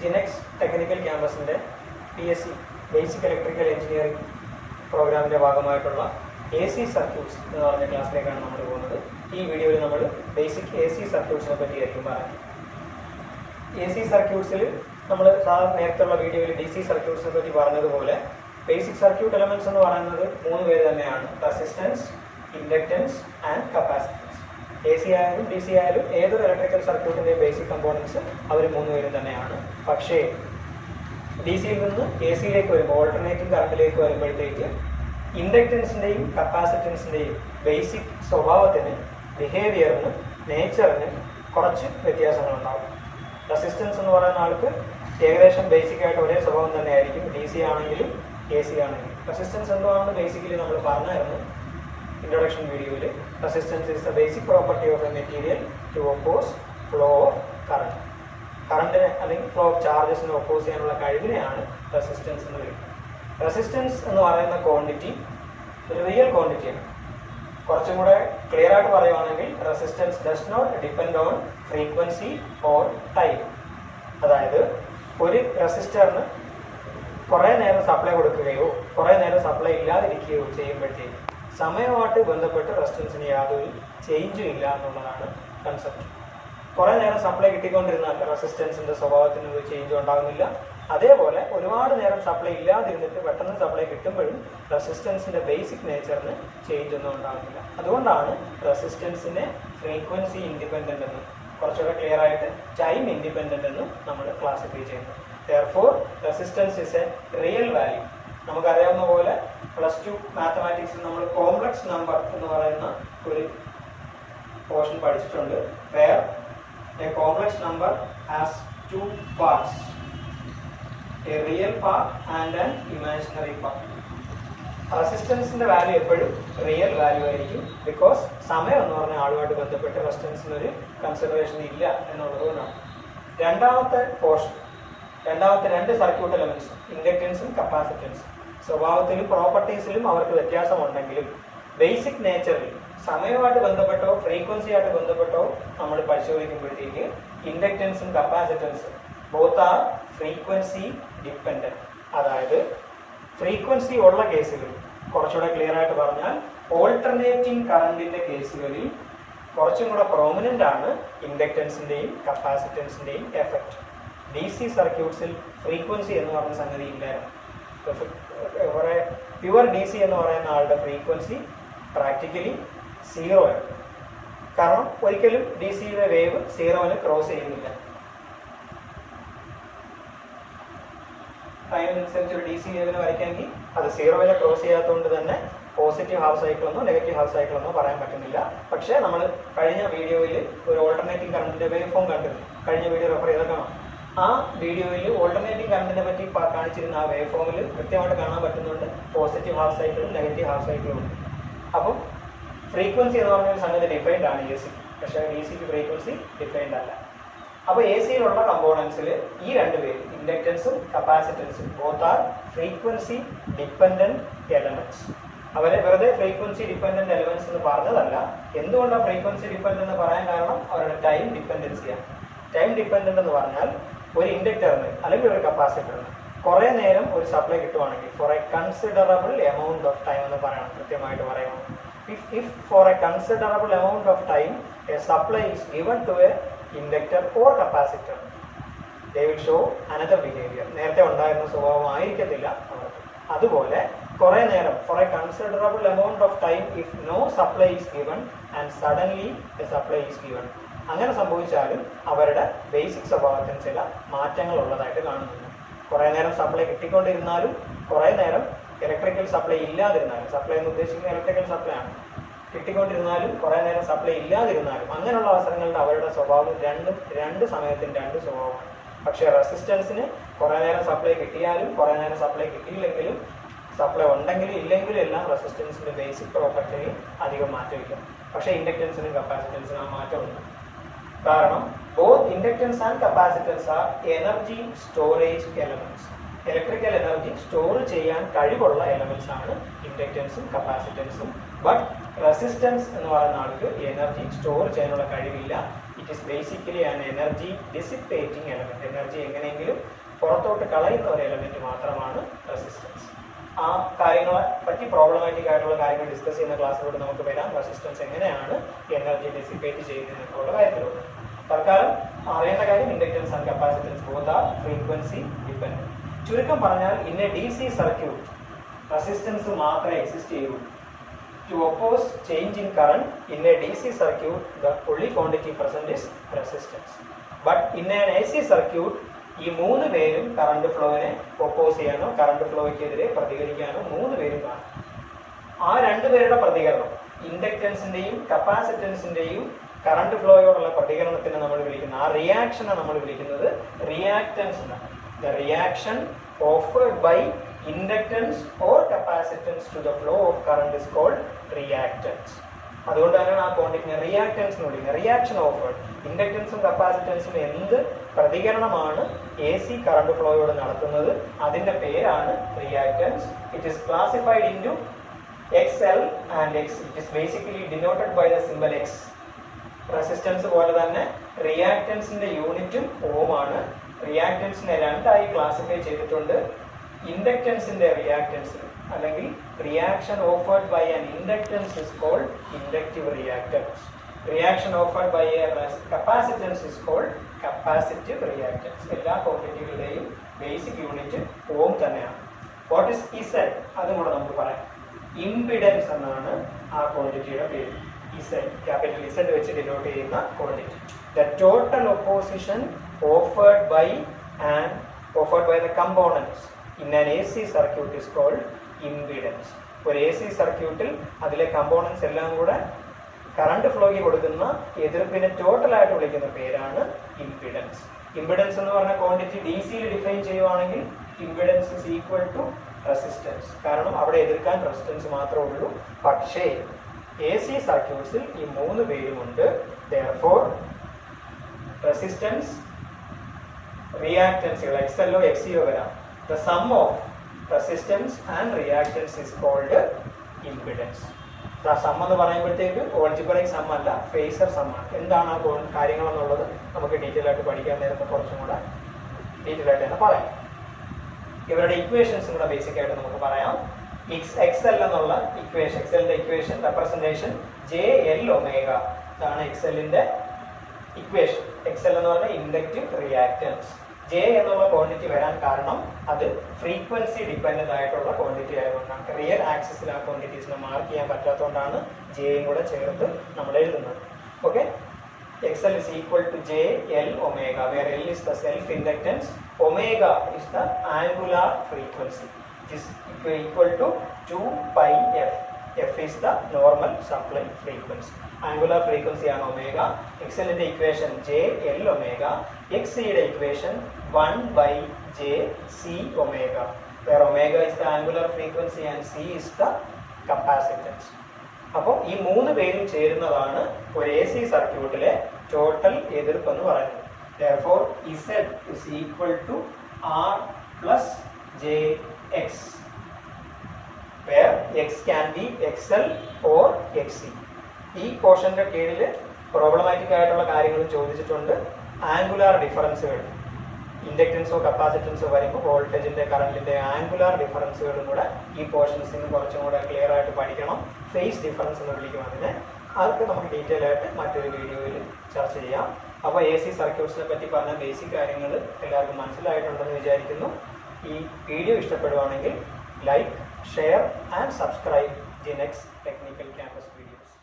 ജിനെക്സ് technical ക്യാമ്പസിൻ്റെ PSc basic electrical engineering പ്രോഗ്രാമിൻ്റെ ഭാഗമായിട്ടുള്ള AC സർക്യൂട്ട്സ് എന്ന് പറഞ്ഞ ക്ലാസ്സിലേക്കാണ് നമ്മൾ പോകുന്നത്. ഈ വീഡിയോയിൽ നമ്മൾ ബേസിക് AC സർക്യൂട്ട്സിനെ പറ്റിയായിരിക്കും പറയുന്നത്. AC സർക്യൂട്ട്സിൽ നമ്മൾ നേരത്തെയുള്ള വീഡിയോയിൽ DC സർക്യൂട്ട്സിനെ പറ്റി പറഞ്ഞതുപോലെ ബേസിക് സർക്യൂട്ട് എലമെന്റ്സ് എന്ന് പറയുന്നത് 3 പേര് തന്നെയാണ്: resistance, inductance and capacitance. AC ആയാലും DC ആയാലും ഏതൊരു ഇലക്ട്രിക്കൽ സർക്യൂട്ടിൻ്റെ ബേസിക് കമ്പോണൻസ് അവർ 3 പേരും തന്നെയാണ്. പക്ഷേ DCയിൽ നിന്ന് AC-യിലേക്ക് വരുമ്പോൾ, ഓൾട്ടർനേറ്റിംഗ് കറണ്ടിലേക്ക് വരുമ്പോഴത്തേക്ക് ഇൻഡക്റ്റൻസിൻ്റെയും കപ്പാസിറ്റൻസിൻ്റെയും ബേസിക് സ്വഭാവത്തിന്, ബിഹേവിയറിന്, നേച്ചറിന് കുറച്ച് വ്യത്യാസങ്ങളുണ്ടാകും. റെസിസ്റ്റൻസ് എന്ന് പറയുന്ന ആൾക്ക് ഏകദേശം ബേസിക്കായിട്ട് ഒരേ സ്വഭാവം തന്നെയായിരിക്കും, DC ആണെങ്കിലും AC ആണെങ്കിലും. റെസിസ്റ്റൻസ് എന്താണെന്ന് ബേസിക്കലി നമ്മൾ പറഞ്ഞായിരുന്നു ഇൻട്രൊഡക്ഷൻ വീഡിയോയിൽ. Resistance is the basic property of a material to oppose flow of current. കറണ്ടിനെ അല്ലെങ്കിൽ ഫ്ലോ ഓഫ് ചാർജസിനെ ഒപ്പോസ് ചെയ്യാനുള്ള കഴിവിനെയാണ് റെസിസ്റ്റൻസ് എന്ന് വിളിക്കുന്നത്. റെസിസ്റ്റൻസ് എന്ന് പറയുന്ന ക്വാണ്ടിറ്റി ഒരു റിയൽ ക്വാണ്ടിറ്റിയാണ്. കുറച്ചും കൂടെ ക്ലിയർ ആയിട്ട് പറയുവാണെങ്കിൽ resistance does not depend on frequency or time. അതായത് ഒരു റെസിസ്റ്ററിന് കുറേ നേരം സപ്ലൈ കൊടുക്കുകയോ കുറേ നേരം സപ്ലൈ ഇല്ലാതിരിക്കുകയോ ചെയ്യുമ്പോഴത്തേക്ക് സമയവുമായിട്ട് ബന്ധപ്പെട്ട് റെസിസ്റ്റൻസിന് യാതൊരു ചേഞ്ചും ഇല്ല എന്നുള്ളതാണ് കൺസെപ്റ്റ്. കുറേ നേരം സപ്ലൈ കിട്ടിക്കൊണ്ടിരുന്നാൽ റെസിസ്റ്റൻസിൻ്റെ സ്വഭാവത്തിന് ഒരു ചേഞ്ചും ഉണ്ടാകുന്നില്ല. അതേപോലെ ഒരുപാട് നേരം സപ്ലൈ ഇല്ലാതിരുന്നിട്ട് പെട്ടെന്ന് സപ്ലൈ കിട്ടുമ്പോഴും റെസിസ്റ്റൻസിൻ്റെ ബേസിക് നേച്ചറിന് ചേഞ്ച് ഒന്നും ഉണ്ടാകുന്നില്ല. അതുകൊണ്ടാണ് റെസിസ്റ്റൻസിനെ ഫ്രീക്വൻസി ഇൻഡിപെൻഡൻ്റ് എന്നും കുറച്ചുകൂടെ ക്ലിയർ ആയിട്ട് ടൈം ഇൻഡിപെൻഡൻ്റ് എന്നും നമ്മൾ ക്ലാസിഫൈ ചെയ്യുന്നത്. Therefore, resistance is a real value. നമുക്കറിയാവുന്ന പോലെ +2 മാത്തമാറ്റിക്സിൽ നമ്മൾ കോംപ്ലക്സ് നമ്പർ എന്ന് പറയുന്ന ഒരു പോർഷൻ പഠിച്ചിട്ടുണ്ട്. Where a complex number has 2 parts, a real part and an imaginary part. റെസിസ്റ്റൻസിന്റെ വാല്യൂ എപ്പോഴും റിയൽ വാല്യൂ ആയിരിക്കും. ബിക്കോസ് സമയം എന്ന് പറഞ്ഞ ആളുമായിട്ട് ബന്ധപ്പെട്ട് റെസിസ്റ്റൻസിനൊരു കൺസിഡറേഷൻ ഇല്ല എന്നുള്ളതുകൊണ്ടാണ്. രണ്ടാമത്തെ പോർഷൻ, രണ്ടാമത്തെ 2 സർക്യൂട്ട് എലമെന്റ്സ്, ഇൻഡക്റ്റൻസും കപ്പാസിറ്റൻസും, സ്വഭാവത്തിലും പ്രോപ്പർട്ടീസിലും അവർക്ക് വ്യത്യാസമുണ്ടെങ്കിലും ബേസിക് നേച്ചറിൽ സമയവുമായിട്ട് ബന്ധപ്പെട്ടോ ഫ്രീക്വൻസി ആയിട്ട് ബന്ധപ്പെട്ടോ നമ്മൾ പരിശോധിക്കുമ്പോഴത്തേക്ക് ഇൻഡക്റ്റൻസും കപ്പാസിറ്റൻസും ബോത്ത് ആർ ഫ്രീക്വൻസി ഡിപ്പെൻഡന്റ്. അതായത് ഫ്രീക്വൻസി ഉള്ള കേസുകളിൽ, കുറച്ചുകൂടെ ക്ലിയർ ആയിട്ട് പറഞ്ഞാൽ ഓൾട്ടർനേറ്റിംഗ് കറണ്ടിന്റെ കേസുകളിൽ കുറച്ചും കൂടെ പ്രോമിനന്റ് ആണ് ഇൻഡക്റ്റൻസിന്റെയും കപ്പാസിറ്റൻസിന്റെയും എഫക്റ്റ്. DC സർക്യൂട്ട്സിൽ ഫ്രീക്വൻസി എന്ന് പറഞ്ഞ സംഗതി ഇല്ലായിരുന്നു. പ്യുവർ DC എന്ന് പറയുന്ന ആളുടെ ഫ്രീക്വൻസി പ്രാക്ടിക്കലി 0 ആണ്. കാരണം ഒരിക്കലും DCയുടെ വേവ് 0-നെ ക്രോസ് ചെയ്യുന്നില്ല. ടൈമിനനുസരിച്ച് ഒരു DC വേവിനെ വരയ്ക്കാമെങ്കിൽ അത് 0-നെ ക്രോസ് ചെയ്യാത്തതുകൊണ്ട് തന്നെ പോസിറ്റീവ് ഹാഫ് സൈക്കിൾ എന്നോ നെഗറ്റീവ് ഹാഫ് സൈക്കിൾ എന്നോ പറയാൻ പറ്റുന്നില്ല. പക്ഷേ നമ്മൾ കഴിഞ്ഞ വീഡിയോയിൽ ഒരു ഓൾട്ടർനേറ്റിംഗ് കറണ്ടിന്റെ വേവ് ഫോം കണ്ടിരുന്നു. കഴിഞ്ഞ വീഡിയോ റെഫർ ചെയ്താൽ കാണാം. ആ വീഡിയോയിൽ ഓൾട്ടർനേറ്റിംഗ് കറണ്ടിനെ പറ്റി കാണിച്ചിരുന്ന ആ വേവ് ഫോമിൽ കൃത്യമായിട്ട് കാണാൻ പറ്റുന്നുണ്ട് പോസിറ്റീവ് ഹാഫ് സൈക്കിളും നെഗറ്റീവ് ഹാഫ് സൈക്കിളും ഉണ്ട്. അപ്പം ഫ്രീക്വൻസി എന്ന് പറഞ്ഞൊരു സംഗതി ഡിഫൈൻഡ് ആണ് AC, പക്ഷേ DCക്ക് ഫ്രീക്വൻസി ഡിഫൈൻഡ് അല്ല. അപ്പോൾ AC-യിലുള്ള കമ്പോണൻസിൽ ഈ 2 പേര്, ഇൻഡക്റ്റൻസും കപ്പാസിറ്റൻസും, both are frequency dependent elements. അവരെ വെറുതെ ഫ്രീക്വൻസി ഡിപ്പെൻഡന്റ് എലമെന്റ്സ് എന്ന് പറഞ്ഞതല്ല. എന്തുകൊണ്ടാണ് ഫ്രീക്വൻസി ഡിപ്പെൻഡന്റ് എന്ന് പറയാൻ കാരണം അവരുടെ ടൈം ഡിപ്പെൻഡൻസിയാണ്. ടൈം ഡിപ്പെൻഡന്റ് എന്ന് പറഞ്ഞാൽ ഒരു ഇൻഡക്ടറിന് അല്ലെങ്കിൽ ഒരു കപ്പാസിറ്ററിന് കുറേ നേരം ഒരു സപ്ലൈ കിട്ടുവാണെങ്കിൽ for a considerable amount of time എന്ന് പറയണം, കൃത്യമായിട്ട് പറയണം. If for a considerable amount of time a supply is given to a inductor or capacitor, they will show another behaviour. നേരത്തെ ഉണ്ടായിരുന്ന സ്വഭാവം ആയിരിക്കത്തില്ല അവർക്ക്. അതുപോലെ കുറേ നേരം for a considerable amount of time if no supply is given and suddenly a supply is given, അങ്ങനെ സംഭവിച്ചാലും അവരുടെ ബേസിക് സ്വഭാവത്തിന് ചില മാറ്റങ്ങൾ ഉള്ളതായിട്ട് കാണുന്നുണ്ട്. കുറേ നേരം സപ്ലൈ കിട്ടിക്കൊണ്ടിരുന്നാലും കുറേ നേരം ഇലക്ട്രിക്കൽ സപ്ലൈ ഇല്ലാതിരുന്നാലും, സപ്ലൈ എന്ന് ഉദ്ദേശിക്കുന്നത് ഇലക്ട്രിക്കൽ സപ്ലൈ ആണ്, കിട്ടിക്കൊണ്ടിരുന്നാലും കുറേ നേരം സപ്ലൈ ഇല്ലാതിരുന്നാലും അങ്ങനെയുള്ള അവസരങ്ങളിൽ അവരുടെ സ്വഭാവം രണ്ട് സമയത്തിന് 2 സ്വഭാവമാണ്. പക്ഷേ റെസിസ്റ്റൻസിന് കുറേ നേരം സപ്ലൈ കിട്ടിയാലും കുറേ നേരം സപ്ലൈ കിട്ടിയില്ലെങ്കിലും, സപ്ലൈ ഉണ്ടെങ്കിലും ഇല്ലെങ്കിലും എല്ലാം റെസിസ്റ്റൻസിന്റെ ബേസിക് പ്രോപ്പർട്ടിയിൽ അധികം മാറ്റമില്ല. പക്ഷേ ഇൻഡക്റ്റൻസിനും കപ്പാസിറ്റൻസിനും ആ മാറ്റമുണ്ട്. കാരണം both inductance and capacitance are energy storage elements. Electrical energy store ചെയ്യാൻ കഴിവുള്ള എലമെന്റ്സ് ആണ് ഇൻഡക്റ്റൻസും കപ്പാസിറ്റൻസും. ബട്ട് റെസിസ്റ്റൻസ് എന്ന് പറയുന്ന ആൾക്ക് എനർജി സ്റ്റോർ ചെയ്യാനുള്ള കഴിവില്ല. It is basically an energy dissipating element. Energy എങ്ങനെയെങ്കിലും പുറത്തോട്ട് കളയുന്ന ഒരു എലമെന്റ് മാത്രമാണ് റെസിസ്റ്റൻസ്. ആ കാര്യങ്ങളെ പറ്റി പ്രോബ്ലമാറ്റിക് ആയിട്ടുള്ള കാര്യങ്ങൾ ഡിസ്കസ് ചെയ്യുന്ന ക്ലാസ്സിലൂടെ നമുക്ക് വരാം. റെസിസ്റ്റൻസ് എങ്ങനെയാണ് എനർജി ഡിസിപ്പേറ്റ് ചെയ്യുന്നതിനുള്ള കാര്യത്തിലൂടെ. തൽക്കാലം അറിയേണ്ട കാര്യം inductance and capacitance both are frequency dependent. ചുരുക്കം പറഞ്ഞാൽ in A DC circuit resistance മാത്രമേ എക്സിസ്റ്റ് ചെയ്യുള്ളൂ. To oppose change in current in a DC circuit, the only quantity present is resistance. But in an AC circuit, ഈ മൂന്ന് പേരും current ഫ്ലോവിനെ oppose ചെയ്യാനോ current ഫ്ലോയ്ക്കെതിരെ പ്രതികരിക്കാനോ മൂന്ന് പേരും കാണും. ആ രണ്ടുപേരുടെ പ്രതികരണം, ഇൻഡക്റ്റൻസിന്റെയും കപ്പാസിറ്റൻസിന്റെയും കറണ്ട് ഫ്ലോയോടുള്ള പ്രതികരണത്തിന് നമ്മൾ വിളിക്കുന്ന ആ റിയാക്ഷനെ നമ്മൾ വിളിക്കുന്നത് റിയാക്റ്റൻസ് എന്നാണ്. The reaction offered by inductance or capacitance to the flow of current is called reactance. അതുകൊണ്ടാണ് ആ ക്വാണ്ടിറ്റിനെ റിയാക്റ്റൻസ് എന്ന് വിളിക്കുന്നത്. റിയാക്ഷൻ ഓഫേർഡ്, ഇൻഡക്റ്റൻസും കപ്പാസിറ്റൻസും എന്ത് പ്രതികരണമാണ് AC കറണ്ട് ഫ്ലോയോട് നടത്തുന്നത്, അതിന്റെ പേരാണ് reactance. It is classified into XL and XC. It is basically denoted by the symbol X. Resistance പോലെ തന്നെ റിയാക്റ്റൻസിന്റെ യൂണിറ്റും ഓം ആണ്. റിയാക്റ്റൻസിനെ രണ്ടായി ക്ലാസിഫൈ ചെയ്തിട്ടുണ്ട്. ഇൻഡക്റ്റൻസിന്റെ റിയാക്റ്റൻസ് അല്ലെങ്കിൽ reaction offered by an inductance is called inductive reactance. Reaction offered by a capacitance is called capacitive reactance. എല്ലാ ക്വാണ്ടിറ്റികളുടെയും ബേസിക് യൂണിറ്റ് ഓം തന്നെയാണ്. വാട്ട് ഇസ് ഇസെഡ് അതും കൂടെ നമുക്ക് പറയാം. ഇംപിഡൻസ് എന്നാണ് ആ ക്വാണ്ടിറ്റിയുടെ പേര്. ഇസെഡ്, ക്യാപിറ്റൽ ഇസെഡ് വെച്ച് ഡിനോട്ട് ചെയ്യുന്ന quantity. The total opposition offered by the components in an AC circuit is called impedance. ഒരു AC സർക്യൂട്ടിൽ അതിലെ കമ്പോണൻസ് എല്ലാം കൂടെ കറണ്ട് ഫ്ലോയ്ക്ക് കൊടുക്കുന്ന എതിർപ്പിനെ ടോട്ടലായിട്ട് വിളിക്കുന്ന പേരാണ് ഇംപിഡൻസ്. ഇംപിഡൻസ് എന്ന് പറഞ്ഞ ക്വാണ്ടിറ്റി DCയിൽ ഡിഫൈൻ ചെയ്യുവാണെങ്കിൽ impedance is equal to resistance. കാരണം അവിടെ എതിർക്കാൻ റെസിസ്റ്റൻസ് മാത്രമേ ഉള്ളൂ. പക്ഷേ AC സർക്യൂട്ട്സിൽ ഈ മൂന്ന് പേരുമുണ്ട്. Therefore റെസിസ്റ്റൻസ്, റിയാക്റ്റൻസുകൾ XLO XCO വരാം. The sum of resistance and reactance is called impedance. Sum എന്ന് പറയുമ്പോഴത്തേക്ക് ഓൾജിബ്രൈക് സം അല്ല, ഫേസർ സം ആണ്. എന്താണ് ആ കാര്യങ്ങൾ എന്നുള്ളത് നമുക്ക് ഡീറ്റെയിൽ ആയിട്ട് പഠിക്കാൻ നേരത്തെ കുറച്ചും കൂടെ ഡീറ്റെയിൽ ആയിട്ട് തന്നെ പറയാം. ഇവരുടെ ഇക്വേഷൻസും കൂടെ ബേസിക് ആയിട്ട് നമുക്ക് പറയാം. XL എന്നുള്ള ഇക്വേഷൻ, XLന്റെ ഇക്വേഷൻ റെപ്രസെന്റേഷൻ JL ഒമേഗ, ഇതാണ് XLന്റെ ഇക്വേഷൻ. XL എന്ന് പറഞ്ഞാൽ ഇൻഡക്റ്റീവ് റിയാക്റ്റൻസ്. J എന്നുള്ള ക്വാണ്ടിറ്റി വരാൻ കാരണം അത് ഫ്രീക്വൻസി ഡിപ്പെൻഡന്റ് ആയിട്ടുള്ള ക്വാണ്ടിറ്റി ആയതുകൊണ്ടാണ്. റിയൽ ആക്സിസിൽ ആ ക്വാണ്ടിറ്റീസിനെ മാർക്ക് ചെയ്യാൻ പറ്റാത്തതുകൊണ്ടാണ് ജെയും കൂടെ ചേർത്ത് നമ്മൾ എഴുതുന്നത്. Okay, XL is equal to JL omega, where L is the self inductance, omega is the angular frequency. It is equal to 2 pi f. F is the normal supply frequency. Angular frequency ആണ് omega. XL ന്റെ equation JL omega. XC യുടെ equation 1 by JC omega, where omega is the angular frequency and C is the capacitance. അപ്പോൾ ഈ മൂന്ന് പേരും ചേരുന്നതാണ് ഒരു AC സർക്യൂട്ടിലെ ടോട്ടൽ എതിർപ്പ് എന്ന് പറയുന്നത്. Therefore Z is equal to R plus JX, where X can be XL or XC. ഈ പോർഷന്റെ കീഴിൽ പ്രോബ്ലമാറ്റിക് ആയിട്ടുള്ള കാര്യങ്ങൾ ചോദിച്ചിട്ടുണ്ട്. ആംഗുലാർ ഡിഫറൻസുകൾ, ഇൻഡക്റ്റൻസോ കപ്പാസിറ്റൻസോ വരുമ്പോൾ വോൾട്ടേജിന്റെ കറണ്ടിന്റെ ആംഗുലാർ ഡിഫറൻസുകളും കൂടെ ഈ പോർഷൻസിന് കുറച്ചും കൂടെ ക്ലിയർ ആയിട്ട് പഠിക്കണം. ഫേസ് ഡിഫറൻസ് എന്ന് വിളിക്കും അതിനെ. അതൊക്കെ നമുക്ക് ഡീറ്റെയിൽ ആയിട്ട് മറ്റൊരു വീഡിയോയിൽ ചർച്ച ചെയ്യാം. അപ്പോൾ AC സർക്യൂട്ട്സിനെ പറ്റി പറഞ്ഞ ബേസിക് കാര്യങ്ങൾ എല്ലാവർക്കും മനസ്സിലായിട്ടുണ്ടെന്ന് വിചാരിക്കുന്നു. ഈ വീഡിയോ ഇഷ്ടപ്പെടുവാണെങ്കിൽ like, share and subscribe the next technical campus videos.